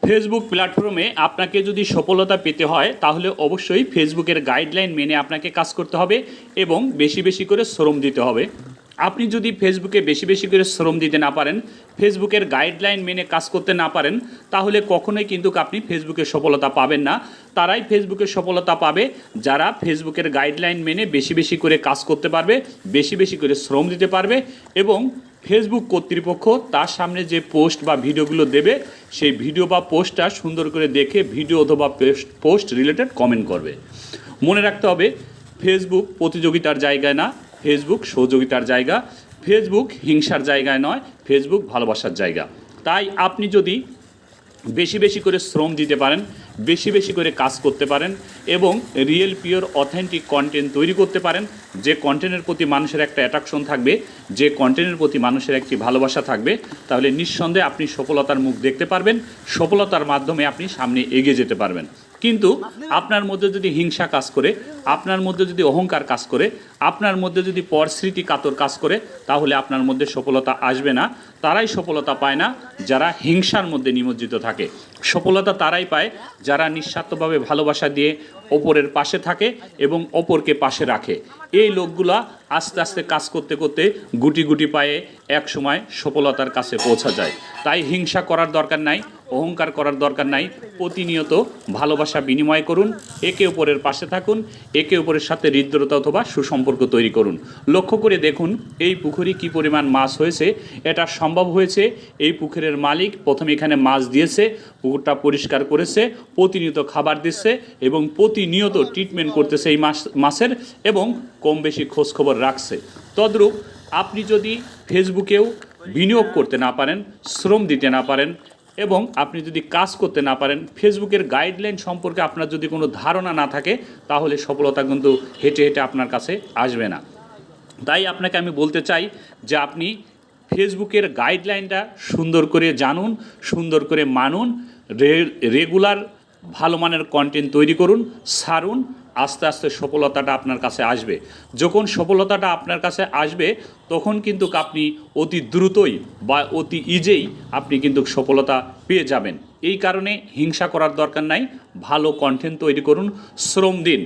Facebook প্ল্যাটফর্মে আপনাকে যদি সফলতা পেতে হয় তাহলে অবশ্যই ফেসবুকের গাইডলাইন মেনে আপনাকে কাজ করতে হবে এবং বেশি বেশি করে শ্রম দিতে হবে। আপনি যদি ফেসবুকে বেশি বেশি করে শ্রম দিতে না পারেন, ফেসবুকের গাইডলাইন মেনে কাজ করতে না পারেন, তাহলে কখনোই কিন্তু আপনি ফেসবুকে সফলতা পাবেন না। তারাই ফেসবুকে সফলতা পাবে যারা ফেসবুকের গাইডলাইন মেনে বেশি বেশি করে কাজ করতে পারবে, বেশি বেশি করে শ্রম দিতে পারবে এবং ফেসবুক কর্তৃপক্ষ তার সামনে যে পোস্ট বা ভিডিওগুলো দেবে সেই ভিডিও বা পোস্টটা সুন্দর করে দেখে ভিডিও অথবা পোস্ট রিলেটেড কমেন্ট করবে। মনে রাখতে হবে, ফেসবুক প্রতিযোগিতার জায়গায় না, ফেসবুক সহযোগিতার জায়গা, ফেসবুক হিংসার জায়গায় নয়, ফেসবুক ভালোবাসার জায়গা। তাই আপনি যদি বেশি বেশি করে শ্রম দিতে পারেন, বেশি বেশি করে কাজ করতে পারেন এবং রিয়েল পিওর অথেন্টিক কন্টেন্ট তৈরি করতে পারেন, যে কন্টেন্টের প্রতি মানুষের একটা অ্যাট্রাকশন থাকবে, যে কন্টেন্টের প্রতি মানুষের একটি ভালোবাসা থাকবে, তাহলে নিঃসন্দেহে আপনি সফলতার মুখ দেখতে পারবেন, সফলতার মাধ্যমে আপনি সামনে এগিয়ে যেতে পারবেন। কিন্তু আপনার মধ্যে যদি হিংসা কাজ করে, আপনার মধ্যে যদি অহংকার কাজ করে, আপনার মধ্যে যদি পরস্মৃতি কাতর কাজ করে, তাহলে আপনার মধ্যে সফলতা আসবে না। তারাই সফলতা পায় না যারা হিংসার মধ্যে নিমজ্জিত থাকে। সফলতা তারাই পায় যারা নিঃস্বার্থভাবে ভালোবাসা দিয়ে অপরের পাশে থাকে এবং অপরকে পাশে রাখে। এই লোকগুলা আস্তে আস্তে কাজ করতে করতে গুটি গুটি পায়ে এক সময় সফলতার কাছে পৌঁছা যায়। তাই হিংসা করার দরকার নাই, অহংকার করার দরকার নাই। প্রতিনিয়ত ভালোবাসা বিনিময় করুন, একে অপরের পাশে থাকুন, একে অপরের সাথে হৃদ্রতা অথবা সুসম্পর্ক তৈরি করুন। লক্ষ্য করে দেখুন এই পুকুরে কী পরিমাণ মাছ হয়েছে। এটা সম্ভব হয়েছে এই পুকুরের মালিক প্রথমে এখানে মাছ দিয়েছে, পুকুরটা পরিষ্কার করেছে, প্রতিনিয়ত খাবার দিচ্ছে এবং প্রতিনিয়ত ট্রিটমেন্ট করতেছে এই মাছের এবং কম বেশি খোঁজখবর রাখছে। তদ্রূপ আপনি যদি ফেসবুকেও বিনিয়োগ করতে না পারেন, শ্রম দিতে না পারেন এবং আপনি যদি কাজ করতে না পারেন, ফেসবুকের গাইডলাইন সম্পর্কে আপনার যদি কোনো ধারণা না থাকে, তাহলে সফলতা কিন্তু হেঁটে হেঁটে আপনার কাছে আসবে না। তাই আপনাকে আমি বলতে চাই যে আপনি ফেসবুকের গাইডলাইনটা সুন্দর করে জানুন, সুন্দর করে মানুন, রেগুলার ভালো মানের কন্টেন্ট তৈরি করুন, ছাড়ুন। আস্তে আস্তে সফলতাটা আপনার কাছে আসবে। যখন সফলতাটা আপনার কাছে আসবে তখন কিন্তু আপনি অতি দ্রুতই বা অতি ইজেই আপনি কিন্তু সফলতা পেয়ে যাবেন। এই কারণে হিংসা করার দরকার নাই, ভালো কন্টেন্ট তৈরি করুন, শ্রম দিন।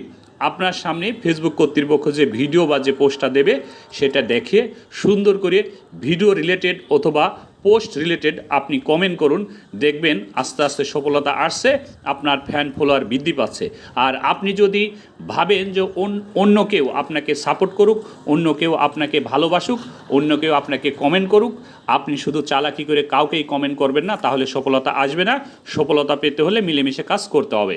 আপনার সামনে ফেসবুক কর্তৃপক্ষ যে ভিডিও বা যে পোস্টটা দেবে সেটা দেখে সুন্দর করে ভিডিও রিলেটেড অথবা পোস্ট রিলেটেড আপনি কমেন্ট করুন। দেখবেন আস্তে আস্তে সফলতা আসছে, আপনার ফ্যান ফলোয়ার বৃদ্ধি পাচ্ছে। আর আপনি যদি ভাবেন যে অন্য কেউ আপনাকে সাপোর্ট করুক, অন্য কেউ আপনাকে ভালোবাসুক, অন্য কেউ আপনাকে কমেন্ট করুক, আপনি শুধু চালাকি করে কাউকেই কমেন্ট করবেন না, তাহলে সফলতা আসবে না। সফলতা পেতে হলে মিলেমিশে কাজ করতে হবে।